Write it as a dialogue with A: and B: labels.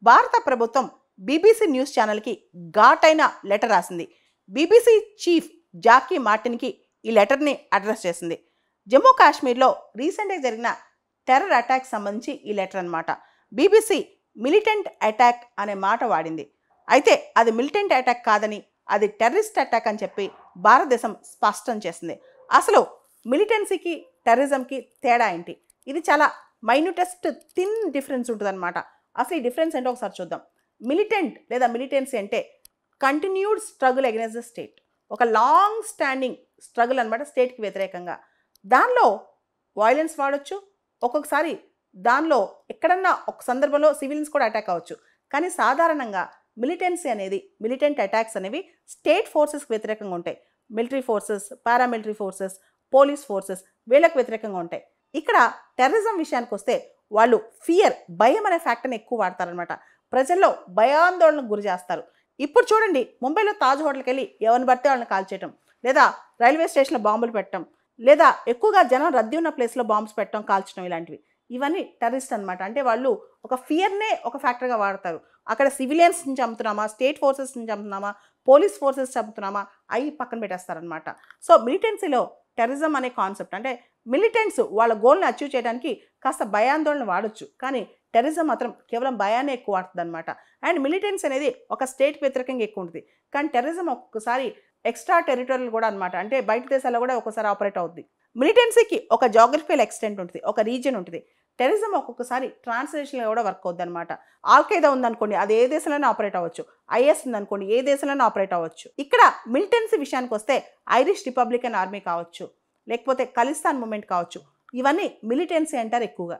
A: భారత ప్రభుత్వం BBC news ఛానల్కి ఘాటైన లెటర్ రాసింది. బీబీసీ చీఫ్ జాకీ మార్టిన్కి ఈ లెటర్ని అడ్రస్ చేసింది. జమ్మూ కాశ్మీర్లో రీసెంట్గా జరిగిన టెర్రర్ అటాక్ సంబంధించి ఈ లెటర్ అనమాట. బీబీసీ మిలిటెంట్ అటాక్ అనే మాట వాడింది. అయితే అది మిలిటెంట్ అటాక్ కాదని, అది టెర్రరిస్ట్ అటాక్ అని చెప్పి భారతదేశం స్పష్టం చేసింది. అసలు మిలిటెన్సీకి టెర్రరిజంకి తేడా ఏంటి? ఇది చాలా మైన్యూటెస్ట్ థిన్ డిఫరెన్స్ ఉంటుందన్నమాట. అసలు ఈ డిఫరెన్స్ ఏంటో ఒకసారి చూద్దాం. మిలిటెంట్ లేదా మిలిటెన్సీ అంటే continued struggle against the state, ఒక లాంగ్ స్టాండింగ్ స్ట్రగుల్ అనమాట స్టేట్కి వ్యతిరేకంగా. దానిలో వైలెన్స్ వాడచ్చు, ఒక్కొక్కసారి దానిలో ఎక్కడన్నా ఒక సందర్భంలో సివిలియన్స్ కూడా అటాక్ అవ్వచ్చు. కానీ సాధారణంగా మిలిటెన్సీ అనేది, మిలిటెంట్ అటాక్స్ అనేవి స్టేట్ ఫోర్సెస్కి వ్యతిరేకంగా ఉంటాయి. Military forces, paramilitary forces, police forces వీళ్ళకి వ్యతిరేకంగా ఉంటాయి. ఇక్కడ టెర్రరిజం విషయానికి వస్తే వాళ్ళు ఫియర్, భయం అనే ఫ్యాక్టర్ని ఎక్కువ వాడతారనమాట. ప్రజల్లో భయాందోళనకు గురి చేస్తారు. ఇప్పుడు చూడండి, ముంబైలో తాజ్ హోటల్కి వెళ్ళి ఎవరిని పడితే వాళ్ళని కాల్చేయటం, లేదా రైల్వే స్టేషన్లో బాంబులు పెట్టడం, లేదా ఎక్కువగా జనం రద్దీ ఉన్న ప్లేస్లో బాంబ్స్ పెట్టడం, కాల్చడం, ఇలాంటివి ఇవన్నీ టెర్రరిస్ట్ అనమాట. అంటే వాళ్ళు ఒక ఫియర్నే ఒక ఫ్యాక్టర్గా వాడతారు. అక్కడ సివిలియన్స్ నుంచి చంపుతున్నామా, స్టేట్ ఫోర్సెస్ నుంచి చంపుతున్నామా, పోలీస్ ఫోర్సెస్ చంపుతున్నామా, అవి పక్కన పెట్టేస్తారనమాట. సో మిలిటెన్సీలో టెర్రరిజం అనే కాన్సెప్ట్ అంటే మిలిటెంట్స్ వాళ్ళ గోల్ని అచీవ్ చేయడానికి కాస్త భయాందోళన వాడచ్చు, కానీ టెర్రరిజం మాత్రం కేవలం భయాన్ని ఎక్కువ వాడుతుంది అనమాట. అండ్ మిలిటెన్స్ అనేది ఒక స్టేట్ వ్యతిరేకంగా ఎక్కువ ఉంటుంది. కానీ టెర్రరిజం ఒక్కొక్కసారి ఎక్స్ట్రా టెరిటోరియల్ కూడా అనమాట. అంటే బయట దేశాల్లో కూడా ఒక్కొక్కసారి ఆపరేట్ అవుతుంది. మిలిటెన్సీకి ఒక జాగ్రఫికల్ ఎక్స్టెంట్ ఉంటుంది, ఒక రీజియన్ ఉంటుంది. టెర్రరిజం ఒక్కొక్కసారి ట్రాన్స్లేషన్లో కూడా వర్క్ అవుద్ది అనమాట. ఆల్ఖైదా ఉందనుకోండి, అది ఏ దేశంలోనే ఆపరేట్ అవ్వచ్చు. ఐఎస్ ఉందనుకోండి, ఏ దేశంలోనే ఆపరేట్ అవ్వచ్చు. ఇక్కడ మిలిటెన్సీ విషయానికి వస్తే ఐరిష్ రిపబ్లికన్ ఆర్మీ కావచ్చు, లేకపోతే ఖలిస్తాన్ మూమెంట్ కావచ్చు, ఇవన్నీ మిలిటెన్సీ అంటారు ఎక్కువగా.